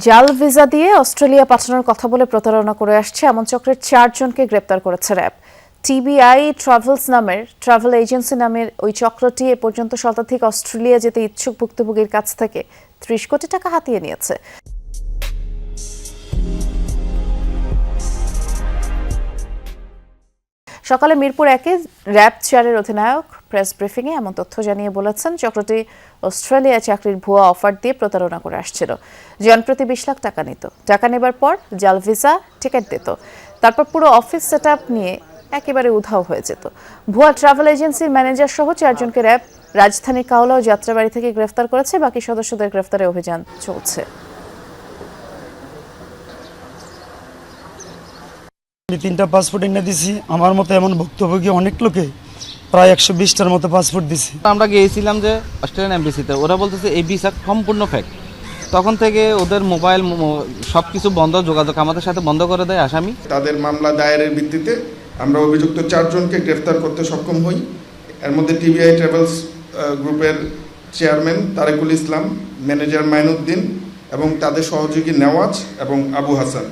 জাল ভিসা দিয়ে অস্ট্রেলিয়া পাঠানোর কথা বলে প্রতারণা করে আসছে এমন চক্রের 4 জনকে গ্রেপ্তার করেছে র্যাব। টিবিআই ট্রাভেলস নামের ট্রাভেল এজেন্সি নামের ওই চক্রটি এ পর্যন্ত শতাধিক অস্ট্রেলিয়া যেতে ইচ্ছুক ভুক্তভোগীর কাছ থেকে 30 কোটি টাকা হাতিয়ে নিয়েছে। সকালে মিরপুর 1-এ র্যাব 4-এর অধিনায়ক প্রেস ব্রিফিংয়ে এমন তথ্য জানিয়ে বলেছেন, চক্রটি অস্ট্রেলিয়া চাকরির ভুয়া অফার দিয়ে প্রতারণা করে আসছিল। জনপ্রতি 20 লাখ টাকা নিত। টাকা নেবার পর জাল ভিসা টিকিট দিত, তারপর পুরো অফিস সেট আপ নিয়ে একেবারে উধাও হয়ে যেত। ভুয়া ট্রাভেল এজেন্সির ম্যানেজার সহ 4 জনকে র্যাব রাজধানীর কাওলা ও যাত্রাবাড়ি থেকে গ্রেফতার করেছে। বাকি সদস্যদের গ্রেফতারে অভিযান চলছে। আমি 3টা পাসপোর্ট এনে দিছি। আমার মতো এমন ভুক্তভোগী অনেক লোকে প্রায় 120টার মতো পাসপোর্ট দিছি। আমরা গিয়েছিলাম যে অস্ট্রেলিয়ান এমবেসিতে, ওরা বলতেছে এই ভিসা সম্পূর্ণ ফেক। তখন থেকে ওদের মোবাইল সব কিছু বন্ধ, যোগাযোগ আমাদের সাথে বন্ধ করে দেয় আসামি। তাদের মামলা দায়েরের ভিত্তিতে আমরা অভিযুক্ত 4 জনকে গ্রেফতার করতে সক্ষম হই। এর মধ্যে টিবিআই ট্রাভেলস গ্রুপের চেয়ারম্যান তারেকুল ইসলাম, ম্যানেজার মাইনুদ্দিন এবং তাদের সহযোগী নেওয়াজ এবং আবু হাসান।